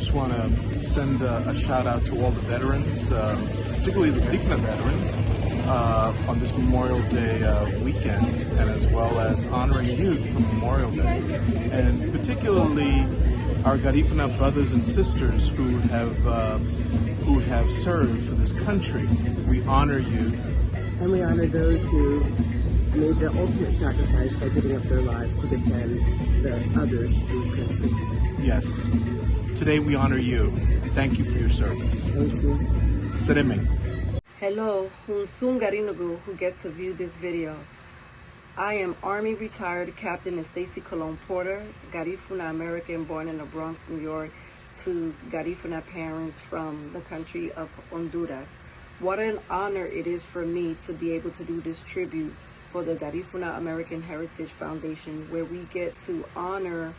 just want to send a shout out to all the veterans, particularly the Garifuna veterans, on this Memorial Day weekend, and as well as honoring youth for Memorial Day, and particularly our Garifuna brothers and sisters who have served for this country. We honor you. And we honor those who made the ultimate sacrifice by giving up their lives to defend the others in this country. Yes. Today we honor you. Thank you for your service. Thank you. Sereme. Hello, Hunsun Garinagu, who gets to view this video. I am Army retired Captain Stacy Colon Porter, Garifuna American born in the Bronx, New York, to Garifuna parents from the country of Honduras. What an honor it is for me to be able to do this tribute for the Garifuna American Heritage Foundation, where we get to honor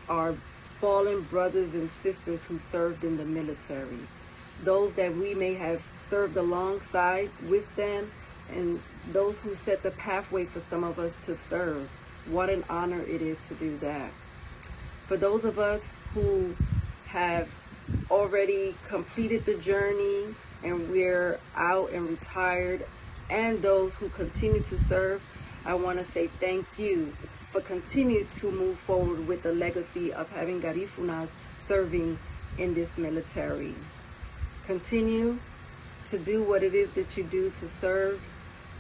our fallen brothers and sisters who served in the military. Those that we may have served alongside with them, and those who set the pathway for some of us to serve. What an honor it is to do that. For those of us who have already completed the journey and we're out and retired, and those who continue to serve, I want to say thank you for continuing to move forward with the legacy of having Garifunas serving in this military. Continue to do what it is that you do to serve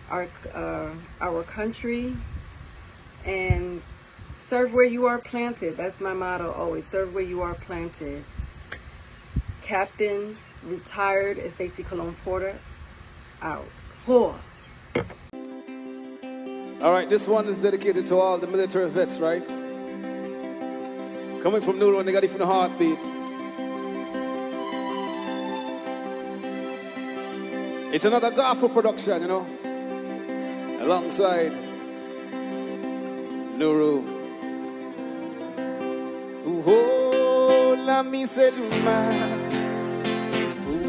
our country, and serve where you are planted. That's my motto always, serve where you are planted. Captain retired Stacy Colon Porter, out. Whore. All right, this one is dedicated to all the military vets, right? Coming from Nuru and the Garifuna Heartbeat. It's another GAHFU production, you know, alongside Nuru. Oh, la miseluma.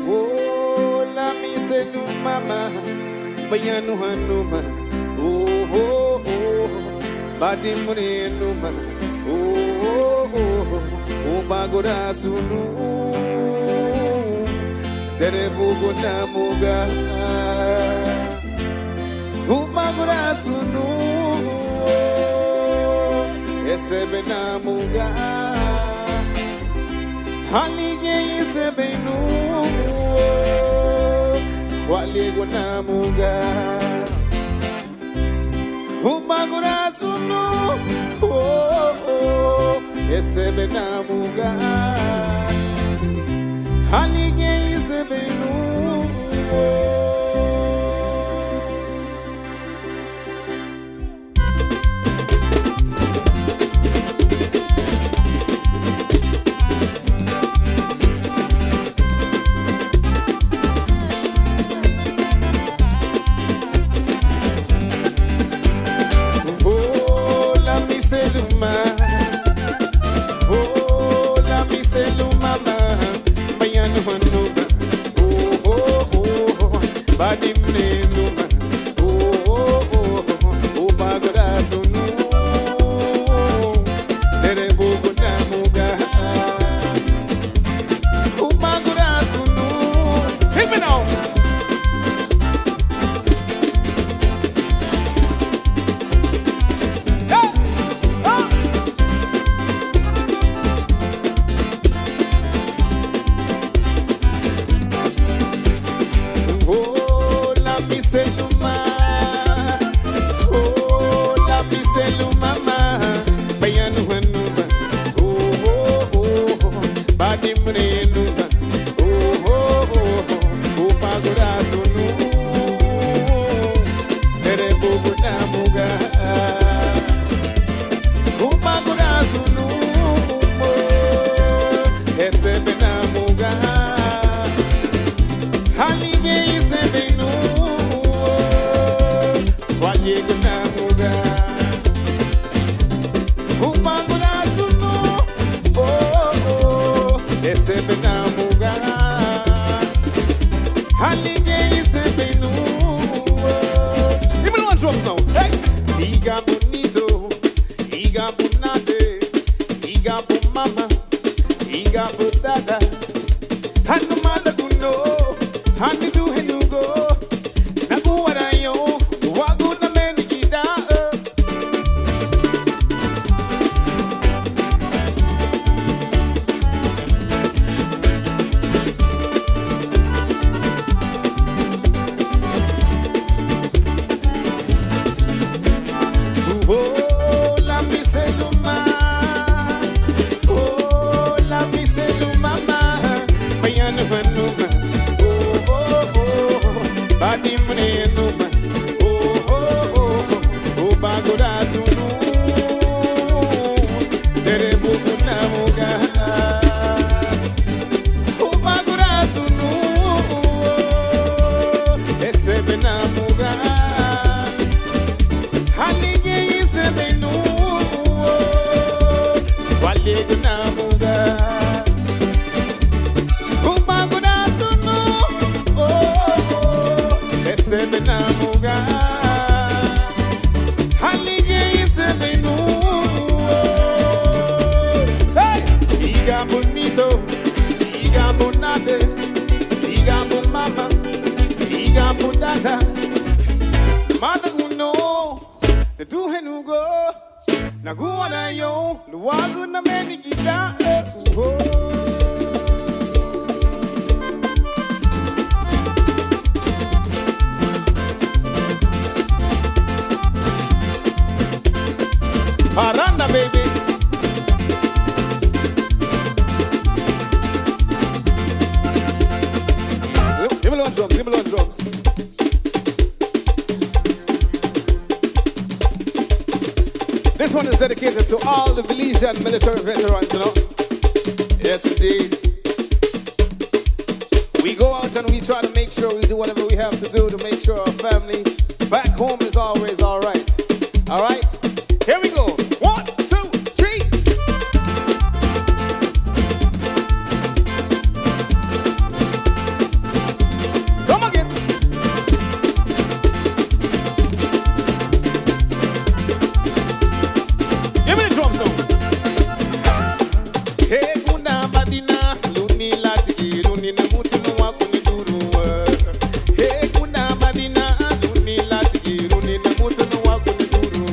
Oh, la miseluma. Bayanu hanuma. Oh, badi murenuma. Oh, bagora sunu. Derebugo namuga. Oh, bagora sunu. Esebe namuga. Halige esebe nu. Waligo namuga. Umagura sunu, esebe namuga, halige esebe nu. Oh, la miseluma, bayanu hanuma. Oh, badi mneluma. Oh, bagora sunu. Derebugo namuga. Oh, bagora sunu. Hit me now. Seluma, oh, la miseluma, bayanu hanuba, oh, badi mrenuba, oh, pagora sunu, derebugo namuga, oh, pagora sunu, esebe namuga, halige esebe nu. Waligo namuga, umagura sunu, esebe namuga, halige esebe nu. Give me the one drums now. Hey, iga bonito, iga bonate, iga bo mama, iga bo dada. Hanu malaguno, hanu du henugo, nagu warayo, wagu na menigida. Oh, la miseluma, oh, la miseluma, mayanu manuma, oh, oh, oh, badi manuma, oh, oh, oh, oh, bagoda sunu, dere buku namuga, oh, bagoda sunu, esebe namuga. Namuga halige isebenu hey iga bonito iga bonate iga bon mama iga bodada mata uno de tu henugo na guana yo luagu na menigida Paranda, baby. Give me one drums, give me one drums. This one is dedicated to all the Belizean military veterans, you know. Yes, indeed. We go out and we try to make sure we do whatever we have to do to make sure our family back home is always all right. All right? Here we go. 1, 2, 3. Come again. Give me the drums now. Hey, kuna madina, luni lati, luni na mutu nuwa kuniduru. Hey, kuna madina, luni lati, luni na mutu nuwa kuniduru.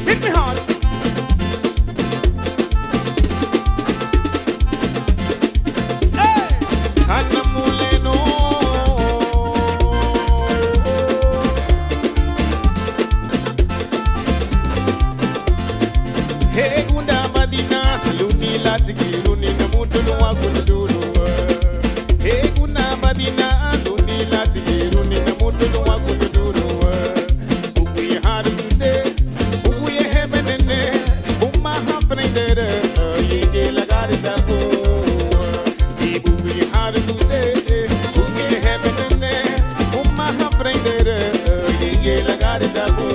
Hit me hard. Hey! no wakuna duru. Hey kuna madina luni lati luni na mutu no wakuna duru. Uguye hard today, uguye heaven umma happening there. Yenge lagari da ko. Uguye hard today, uguye heaven umma happening there. Yenge lagari da ko.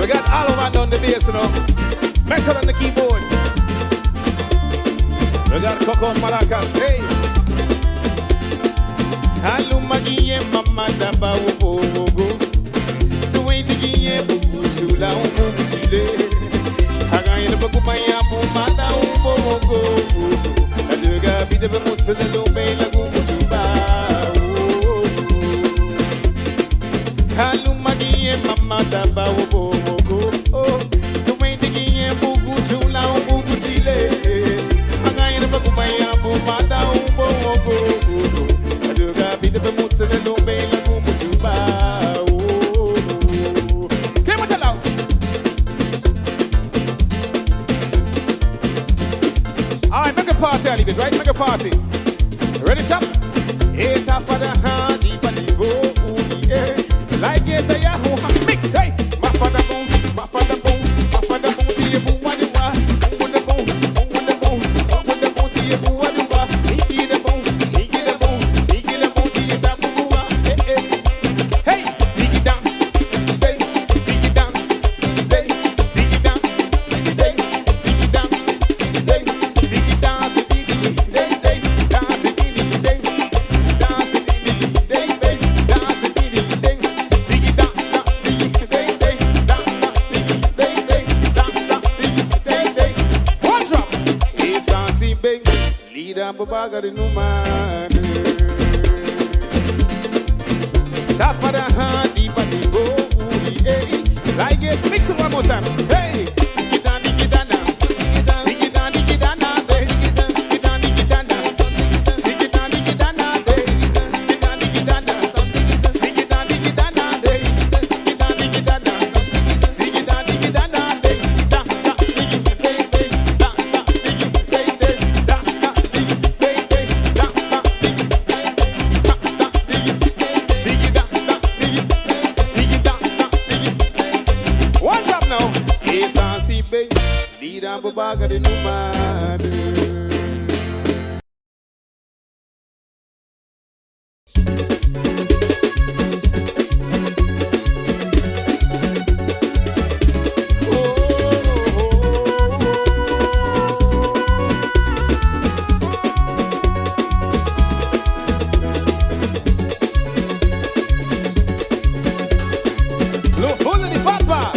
We got all of that on the bass, you know. Metal on the keyboard. We got Coco Maracas, hey. Halumagiye mama daba ubogo. Tuwedigiye bubu chula ubogo chile. Hagaye bakupaya mada ubogo. Aduga bide bemutse de lobe la gubu chuba. Halumagiye mama daba ubogo. Tuwedigiye bubu chula ubogo chile. Hagaye bakupaya mada ubogo. Aduga bide bemutse de lobe la gubu chuba. Alright, make a party, Alibis, right? Make a party. Ready, shop? It's a for the hand, deep and deep, yeah. Like it, a Yahoo, mix, hey! My father boom, my father boom, my father boom, the boom, what you are, on the boom, on the boom, on the boom, the boom, what you are, he get a boom, he get a boom, he get a boom, the da boom, hey, dig it down, hey, dig it down, hey, dig it down, hey, dig it down, hey. Bagari no man. Top of the hand, deep and deep, oh, like it, mix it one more time. Hey, get down, now. Sing it down, now. Get down, now. Sing it down, now. Get down, now. Sing it down, now. Get down, now. Sing it down, now. Sing it down, now. Lead on Babaga the new man. Look full of the papa.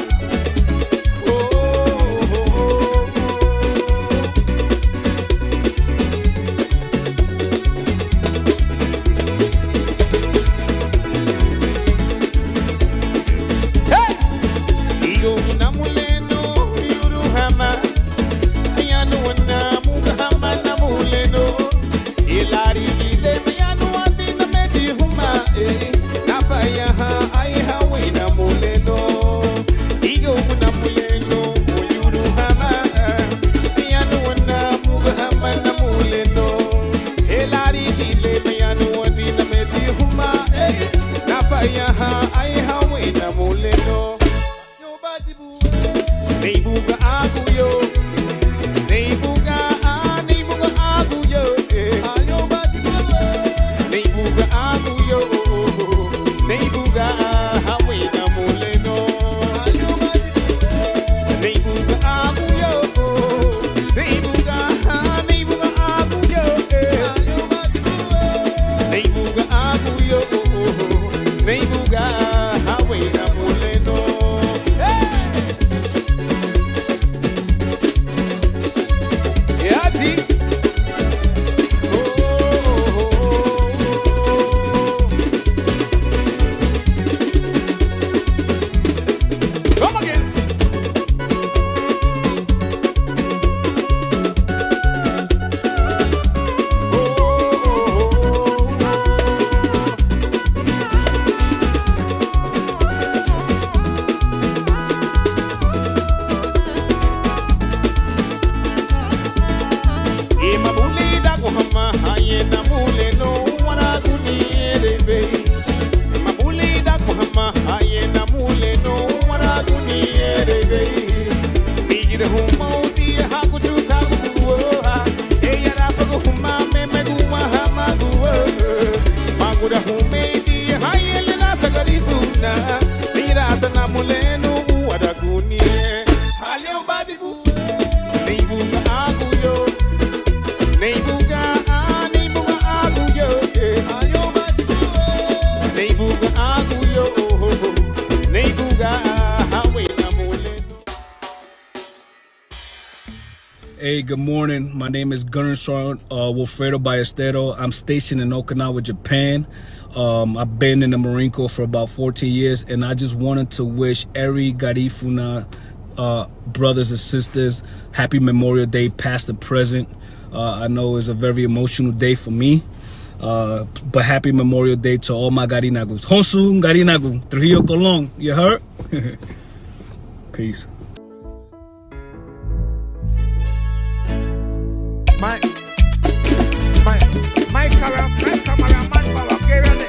Hey, good morning. My name is Gunnar Sergeant Wilfredo Ballestero. I'm stationed in Okinawa, Japan. I've been in the Marine Corps for about 14 years, and I just wanted to wish every Garifuna brothers and sisters happy Memorial Day, past and present. I know it's a very emotional day for me, but happy Memorial Day to all my Garinagus. Honsu Garinagu, Trujillo Colón, you heard? Peace. My cameraman power, get ready.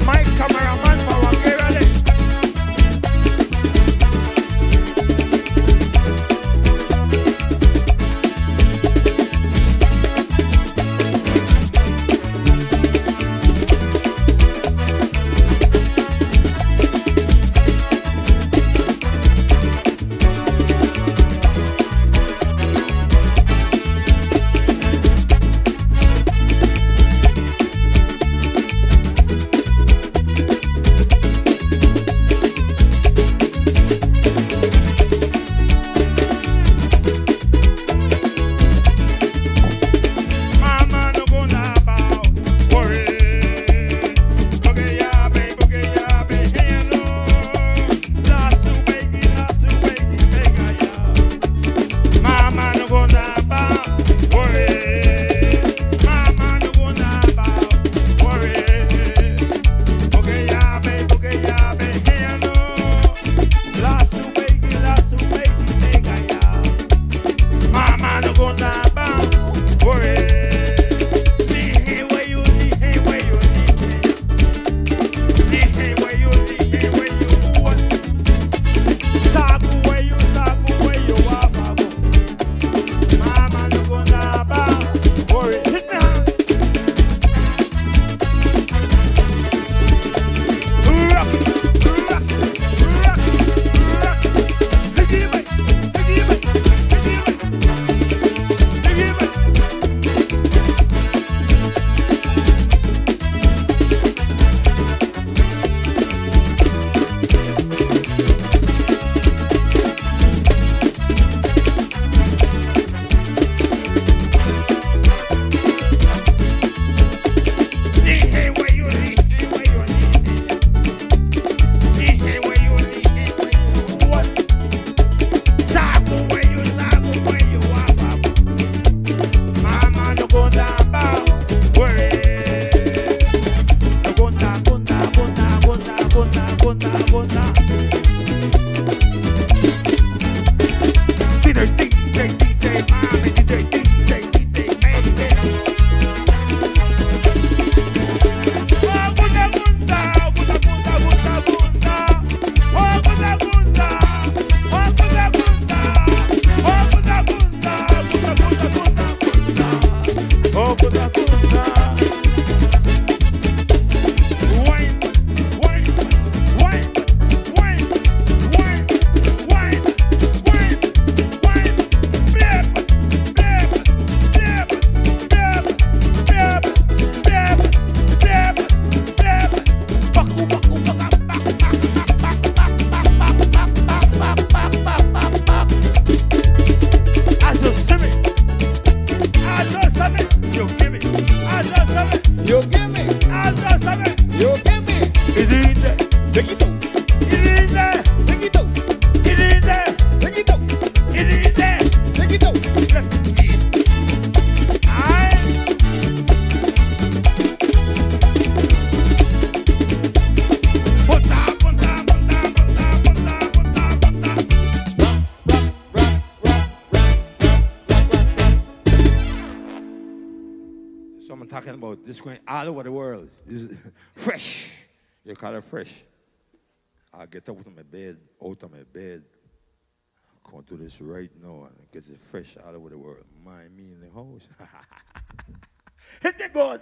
My cameraman power, get ready. So I'm talking about this going all over the world. This is fresh. You call it fresh. I get up from my bed, out of my bed. I'm going to do this right now and get it fresh all over the world. Me in the house. Hit me, God.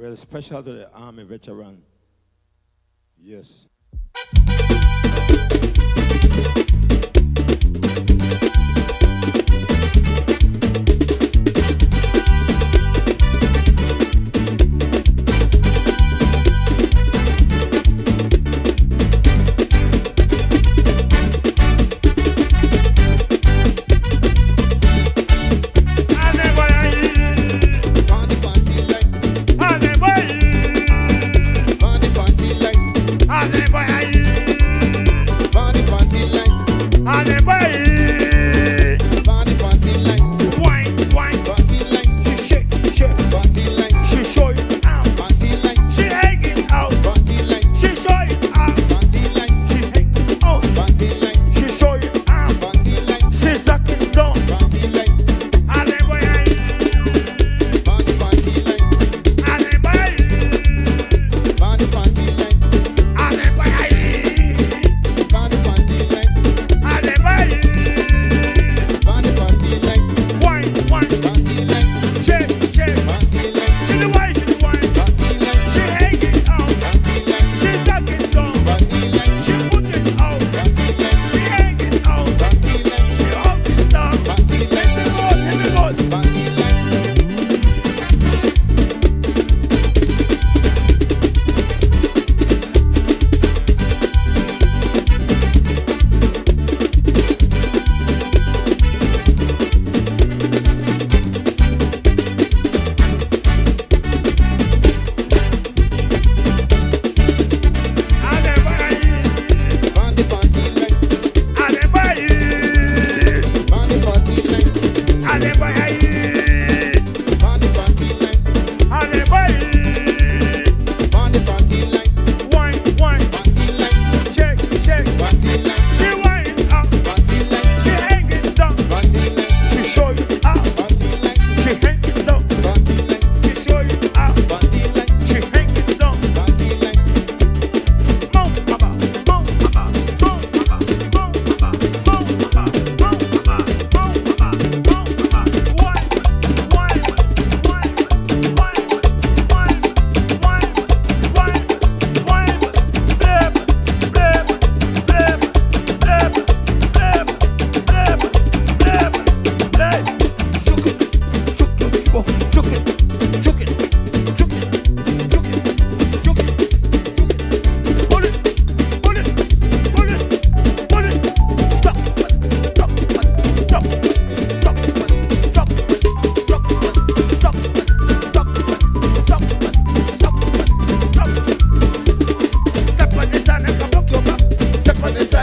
Well, special to the Army veteran. Yes. On the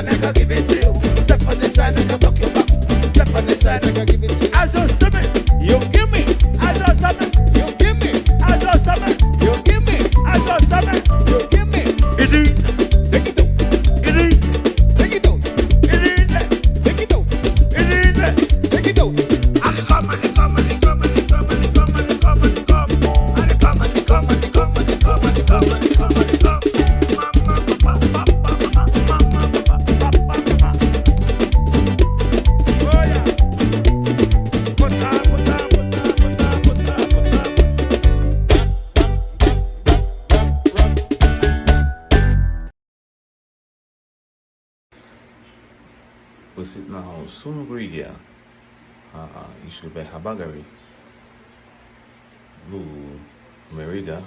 side, I give it to you. Step on the side, I block your back. Step on the side, I give it to you. I just step it. You give me. I just step it. You give me. I just step it. You give me. I just step it. You give me. It is. Take it out. It is. Take it out. It is. Take it out. It is. Take it out. And it come, and it come, and it come, and it come, and it come, and it come, and it come. And it come, and it come, and it come, and it come, and it come, and it come, and it come. Você não sungria isto be habagari lu meriga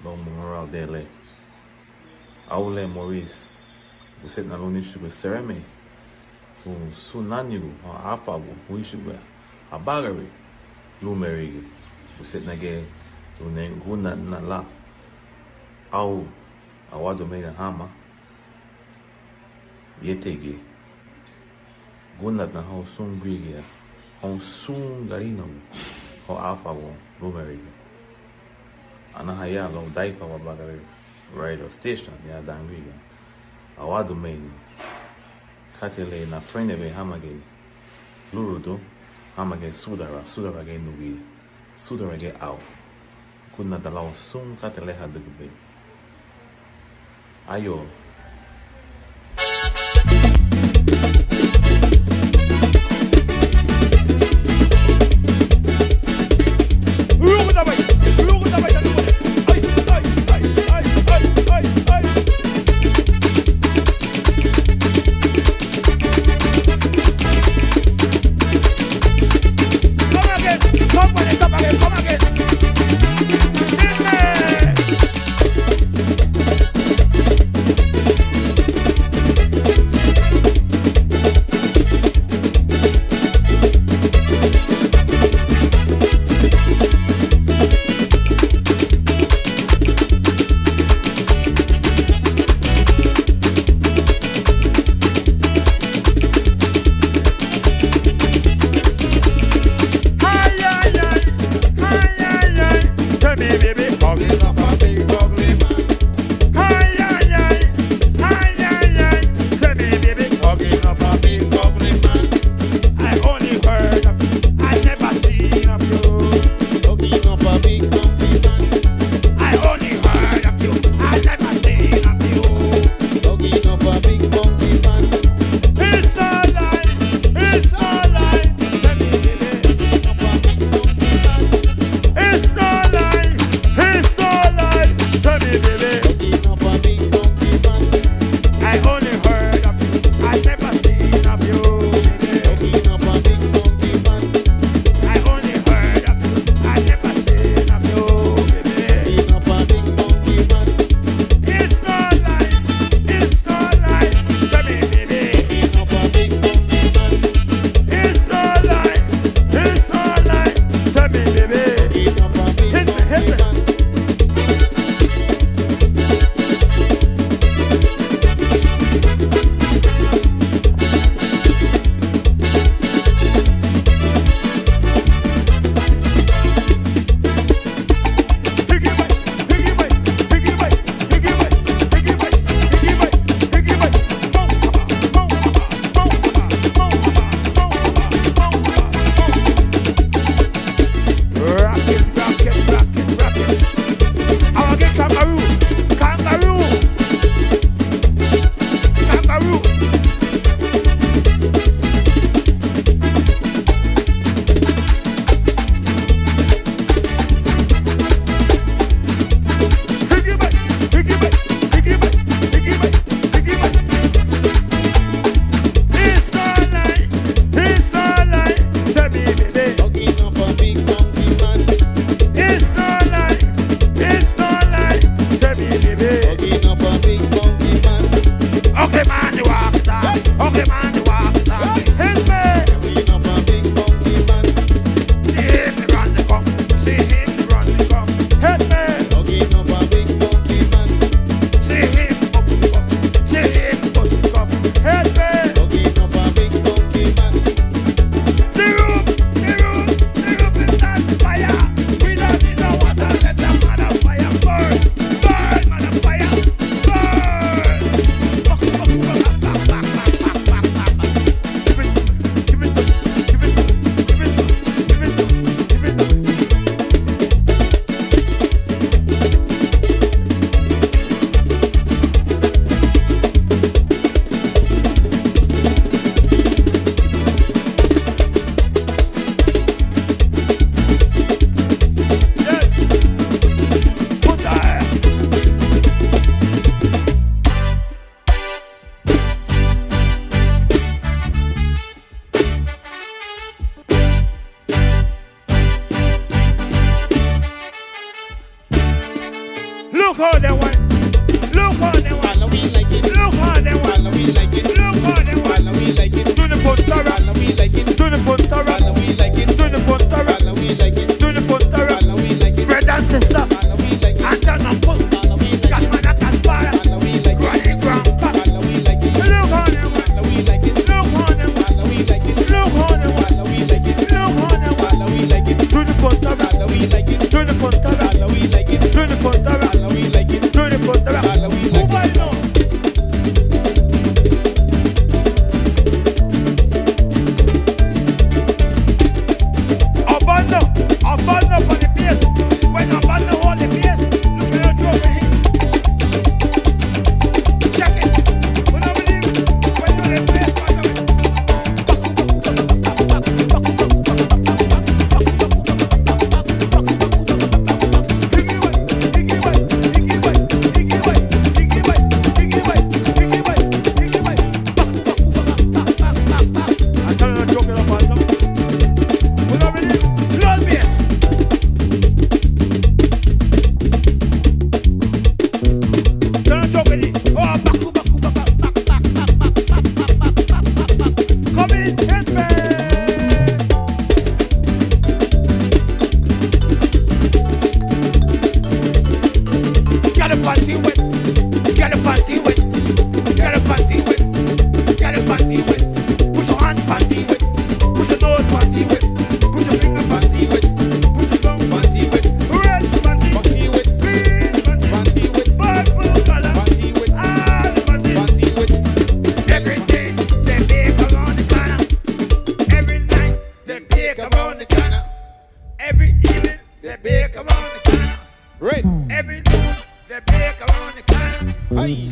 lo moral dele aule Maurice você na loni isto be sereme o sunaniu a afago o isto be habagari lu meriga você na ge lu nenguna na la au awado mega hama yetege gunat na hau sung grigia hau sung garino hau alpha wo lumeriga ana haya lo daifa wa bagari radio station ya dangriga awadu meni katele na frene be hamage lurudo hamage sudara ge nugi sudara ge au kunna dalao sung katele hadugbe ayo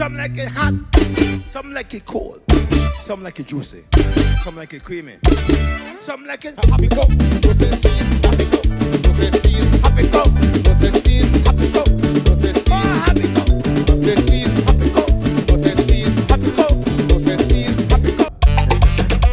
Some like it hot, some like it cold, some like it juicy, some like it creamy, some like it happy go. Processed cheese, happy go. Processed cheese, Happy go. processed cheese, Happy go. processed cheese, Happy go. processed cheese, Happy go. processed cheese, Happy go. processed cheese. Happy go.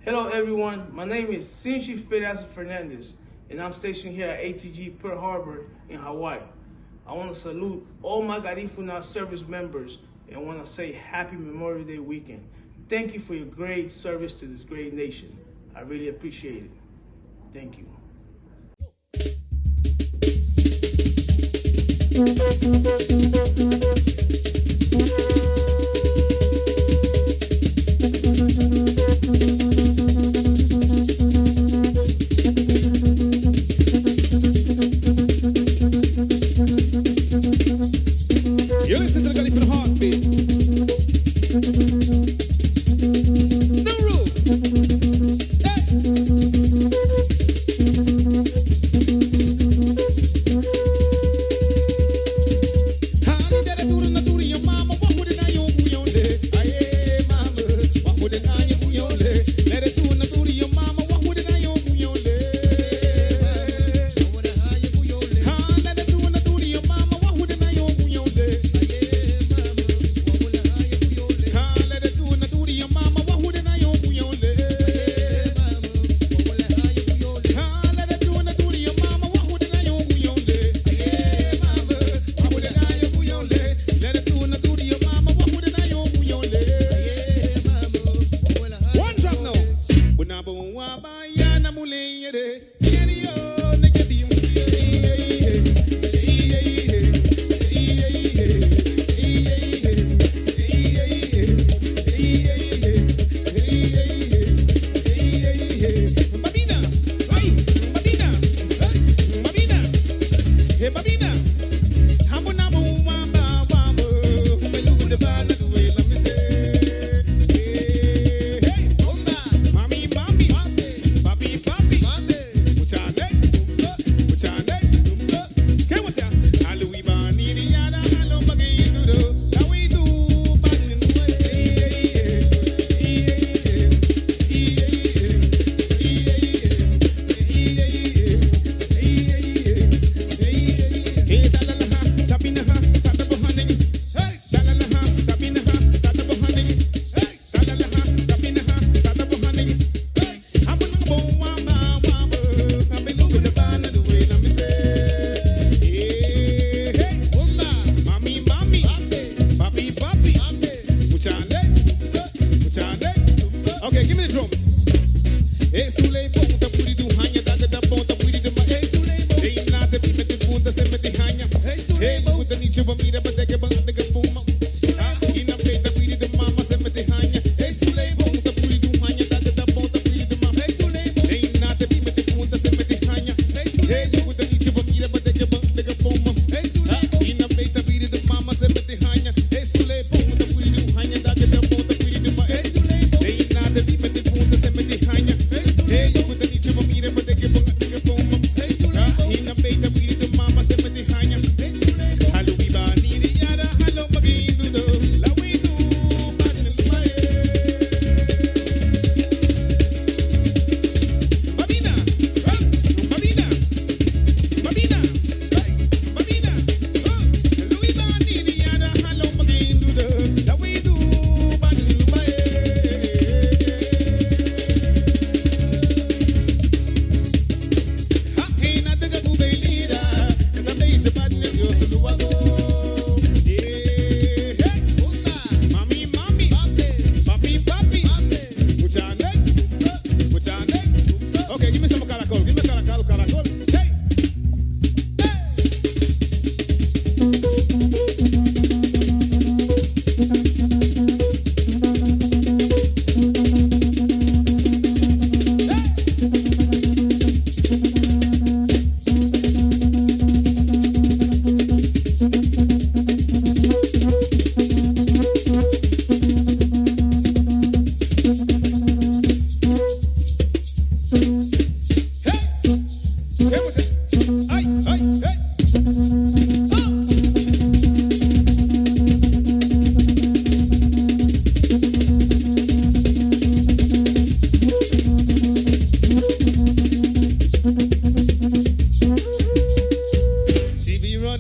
Hello everyone, my name is Senior Chief Pedazo Fernandez and I'm stationed here at ATG Pearl Harbor in Hawaii. I want to salute all my Garifuna service members and I want to say happy Memorial Day weekend. Thank you for your great service to this great nation. I really appreciate it. Thank you. You listen to the Garifuna Heartbeat. Nuru. Honey, that I do the do your mama. What would I you your day? Aye, mama. What would I you your day? Let it do the your mama. What would I you your day? Let it do the your mama. What would I you your day? Let it do your mama. What would I you your day? Let it do your mama. What would I you your day? What would I you your day? Let it do your mama. What would I you your day? One drop now. Bunabo wabaya na muleyere. Yeriyo negati Babina, ay, Babina, Babina, hey Babina, Habuna wamba wamba, Belu de bala do we let me say, hey, Mami, Mami, Papi, Papi, Muchane, Muchane, que what's that? Hello, Ivan, Indiana, hello, Bagay, do, how we do, Hey,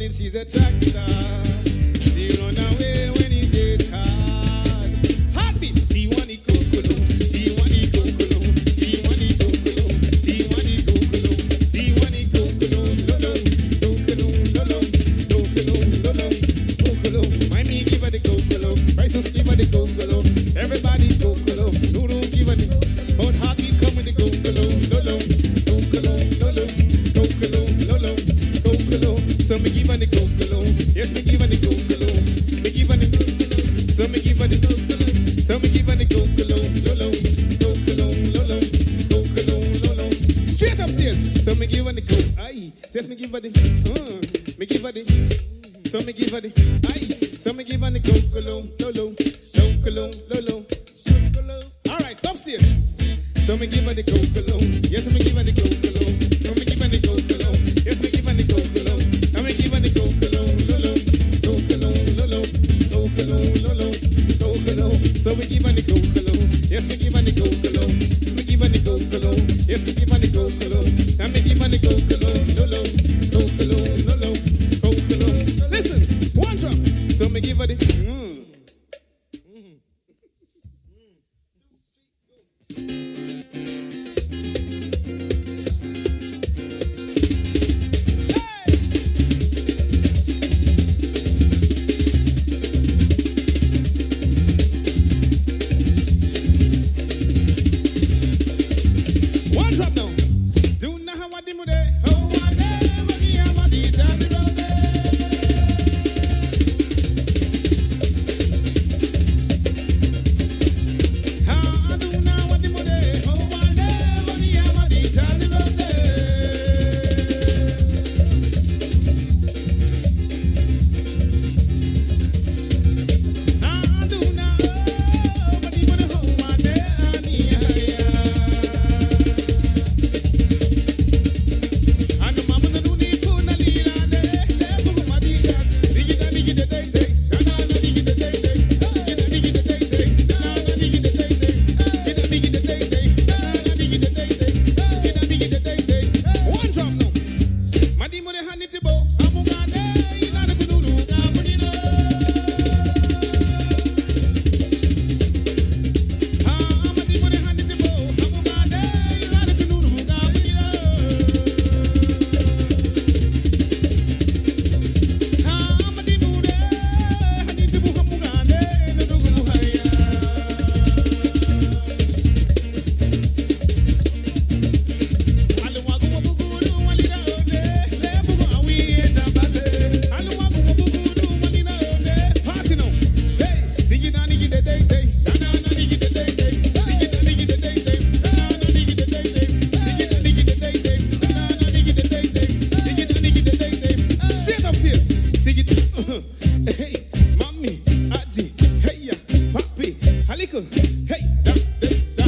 morning, she's a track star. She run away when it gets hard. Heartbeat, she want it kokolo. She want it kokolo. She want it kokolo. She want it kokolo. She want it kokolo. Lolo, kokolo, lolo, kokolo, lolo, kokolo. My me give her the kokolo. Prices give her the kokolo. Everybody kokolo. Nuru give her the. But Heartbeat come with the kokolo. Lolo, kokolo, lolo, kokolo, lolo, kokolo. So me give her the kokolo. Yes, me give her the kokolo. Me give her the. So me give her the kokolo. So me give her the kokolo. Lolo, kokolo, lolo, kokolo, lolo. Straight upstairs. So me give her the kokolo. Aye. Yes, me give her the. Me give her the. So me give her the. Aye. So me give her the kokolo. Lolo, kokolo, lolo. All right, upstairs. So me give her the kokolo. Yes, me give her the kokolo. So me give her the kokolo. Yes, me give her the kokolo. So me give her the kokolo. Lolo, kokolo, lolo, kokolo, lolo, kokolo. So we give her the kokolo. Yes, me give her the kokolo. Me give her the kokolo. Yes, me give her the kokolo. So me give her the kokolo. Lolo, kokolo, lolo, kokolo. Listen, one drop. So me give her the. One drop now. Do not have a demo there. Oh, I never hear my DJ on the road there. I do not have a demo there. Oh, I never hear my DJ on the road I do not have a demo there. Oh, I never hear. Anu mama na nuni kuna lila ne lebu madisha digi da digi da day day sana na digi da day day digi da day day sana na digi da day day digi da day day sana na digi da day day digi da day day. One drop now. Madi mo de hanitibo amugane ina na kunuru kabudino. Madi mo de hanitibo amugane ina na kunuru kabudino. Straight upstairs, sing it. Hey, mommy, auntie, hey ya, papi, haliko, hey, da, da, da,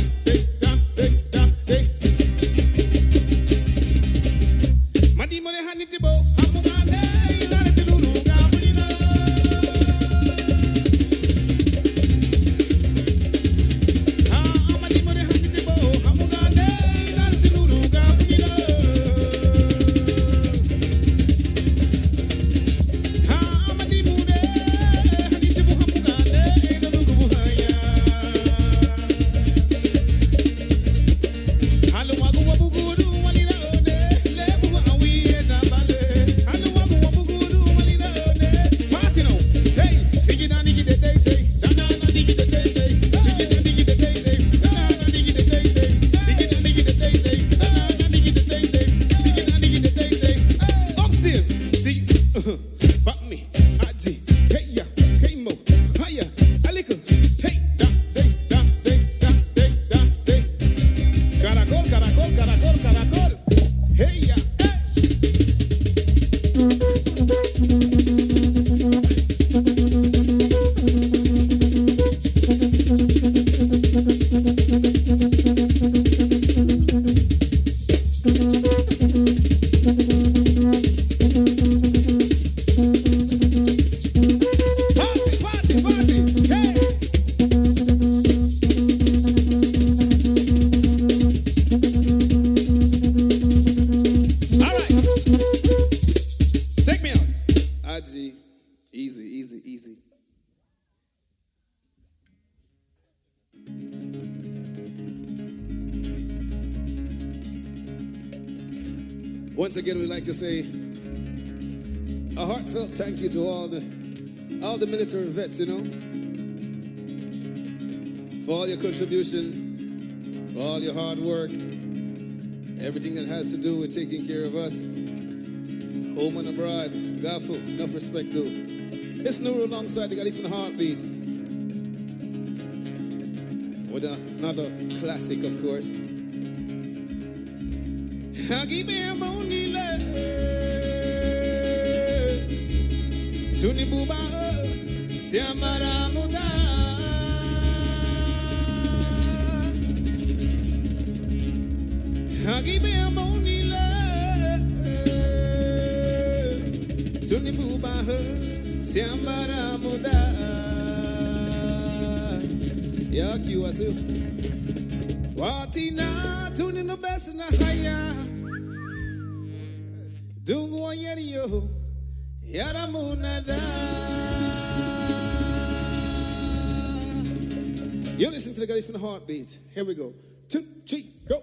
da, da, da, da. Madi mo de hanitibo, amugane, ilare tinuru, kabulina. Madi mo de hanitibo, amugane, ilare tinuru, kabulina. Upstairs, see, back me, auntie, hey ya, hey mo, hiya, a little, hey, da, day, da, day, da, day, da, day. Caracol, caracol, caracol, caracol, hey ya, hey. Aji, easy, easy, easy. Once again, we'd like to say a heartfelt thank you to all the military vets, you know, for all your contributions, for all your hard work, everything that has to do with taking care of us, home and abroad. GAHFU, enough respect, though. It's Nuru alongside the Garifuna Heartbeat with another classic, of course. Suni buba siamara muda Hagibe monila Suni buba siamara muda Ya kiwasu Watina tuni no best na haya Dungu yeri yo Yaramunada. You're listening to the Garifuna Heartbeat. Here we go. 2, 3, go.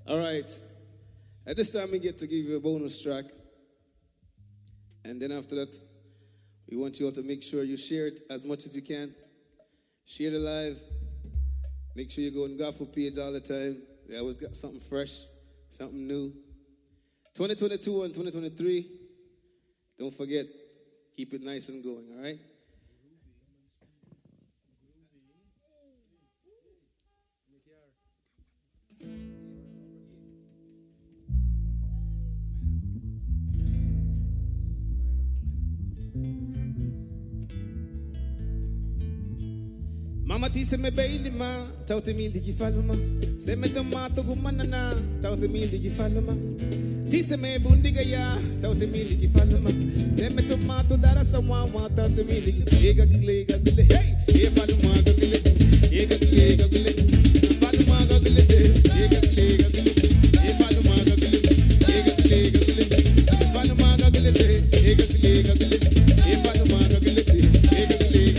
All right. At this time, we get to give you a bonus track. And then after that, we want you all to make sure you share it as much as you can. Share the live. Make sure you go on GAHFU page all the time. We always got something fresh, something new. 2022 and 2023, Don't forget, keep it nice and going, all right? Mama ti se me baili ma, taute mi ligi faluma. Se me tomato gumanana, taute mi ligi faluma. Ti se me bundiga ya, taute mi ligi faluma. Se me tomato dara sawawa, taute mi ligi. Ega gile, hey, e faluma gile, ega gile, faluma gile, ega gile, e faluma gile, ega gile, faluma gile, ega gile, e faluma gile, ega gile.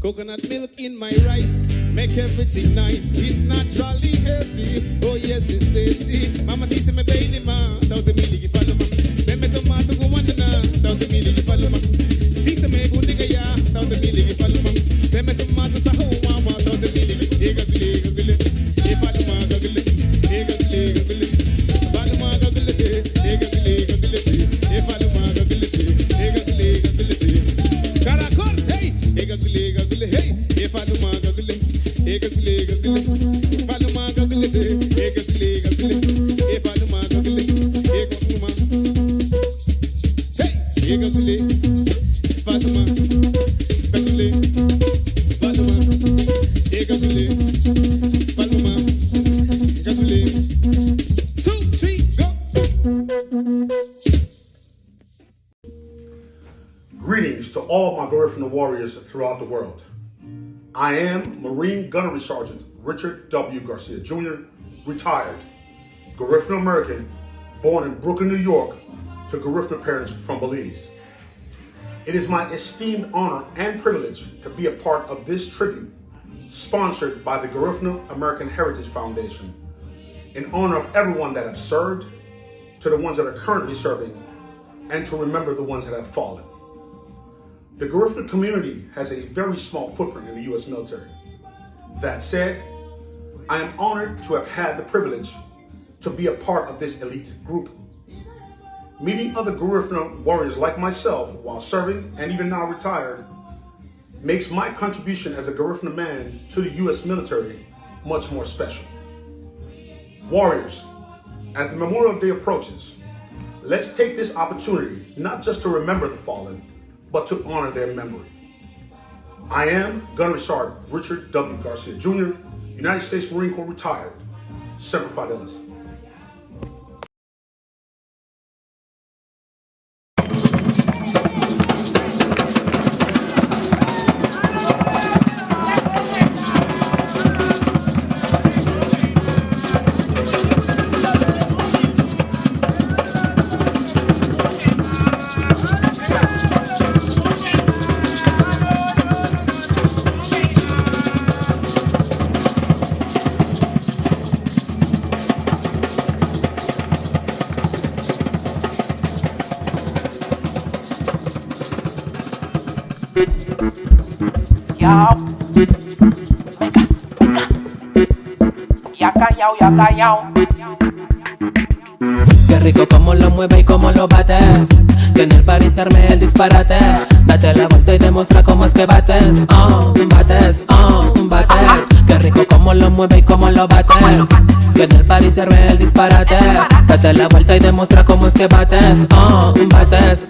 Coconut milk in my rice, make everything nice. It's naturally healthy, oh yes it's tasty. Mama dice me baby ma, taute mi ligi faluma. Se me tomato guandana, taute mi ligi faluma. Dice me bundiga ya, taute mi ligi faluma. Se me tomato saho mama, taute mi ligi. Ega gile, e faluma gile, ega gile, faluma gile, ega gile, e faluma gile, ega gile. Caracol, hey, ega gile, hey, e faluma gile, ega gile, faluma gile, ega gile, e faluma gile, ega fuma, hey, ega gile, faluma gile, faluma, ega gile, faluma gile. 2, 3, go. Greetings to all my Garifuna warriors throughout the world. I am Marine Gunnery Sergeant Richard W. Garcia Jr., retired, Garifuna American, born in Brooklyn, New York, to Garifuna parents from Belize. It is my esteemed honor and privilege to be a part of this tribute sponsored by the Garifuna American Heritage Foundation in honor of everyone that have served, to the ones that are currently serving, and to remember the ones that have fallen. The Garifuna community has a very small footprint in the U.S. military. That said, I am honored to have had the privilege to be a part of this elite group. Meeting other Garifuna warriors like myself while serving and even now retired makes my contribution as a Garifuna man to the U.S. military much more special. Warriors, as the Memorial Day approaches, let's take this opportunity not just to remember the fallen, but to honor their memory. I am Gunnery Sergeant Richard W. Garcia Jr., United States Marine Corps retired, Semper Fidelis. Ya callao. Qué rico como lo mueve y como lo bates. Que en el party se arme el disparate. Date la vuelta y demuestra cómo es que bates. Bates. Qué rico como lo mueve y como lo bates. Que en el party se arme el disparate. Date la vuelta y demuestra cómo es que bates. Bates.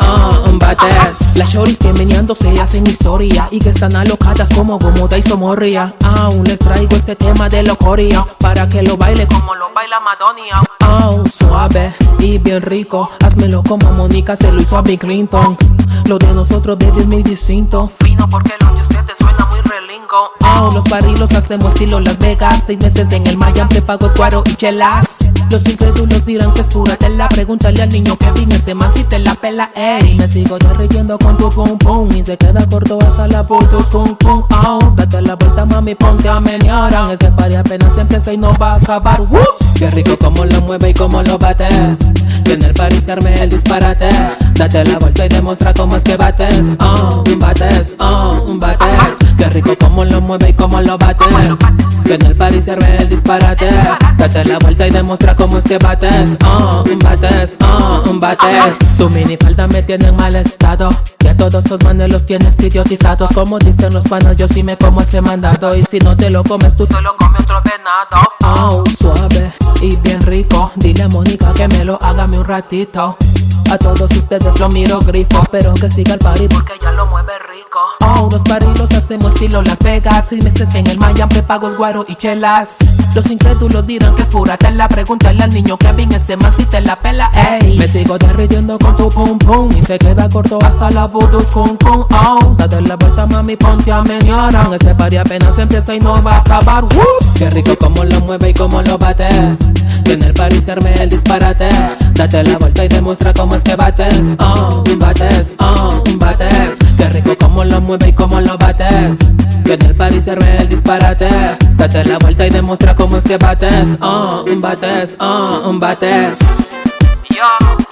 Las choris que meneándose hacen historia y que están alocadas como Gomoda y Somorria. Aún les traigo este tema de locoria para que lo baile como lo baila Madonia. Suave y bien rico, házmelo como Mónica se lo hizo a Bill Clinton. Lo de nosotros, baby, es muy distinto. Fino porque lo de ustedes suena muy relingo. Los barrilos hacemos estilo Las Vegas. 6 meses en el Miami, prepago guaro y chelas. Los incrédulos dirán que es pura tela. Pregúntale al niño que vine, ese man si te la pela, ey. Me sigo derritiendo con tu pum pum y se queda corto hasta la putos pum pum. Date la vuelta, mami, ponte a menear. Ese party apenas empieza y no va a acabar. Qué rico como lo mueve y como lo bates. Que en el party se arme el disparate. Date la vuelta y demuestra cómo es que bates. Bates. Qué rico como lo mueve y como lo bates. Que en el party se arme el disparate. Date la vuelta y demuestra cómo es que bates. Bates. Tu minifalda me tiene en mal estado. Y a todos tus manes los tienes idiotizados. Como dicen los panas, yo sí me como ese mandado. Y si no te lo comes, tú solo come otro venado. Suave y bien rico. Dile a Mónica que me lo hágame un ratito. A todos ustedes lo miro grifo, pero que siga el party porque ya lo mueve rico. Los party los hacemos estilo Las Vegas. 6 meses en el Miami, prepagos guaro y chelas. Los incrédulos dirán que es pura tela. Pregúntale al niño que vine, ese man si te la pela, ey. Me sigo derritiendo con tu pum pum y se queda corto hasta la voodoo con pum. Date la vuelta, mami, ponte a menear. Este party apenas empieza y no va a acabar. Qué rico como lo mueve y como lo bates. Que en el party se arme el disparate. Date la vuelta y demuestra cómo es que bates. Bates. Qué rico como lo mueve y como lo bates. Que en el party se arme el disparate. Date la vuelta y demuestra cómo es que bates. Bates. Yo.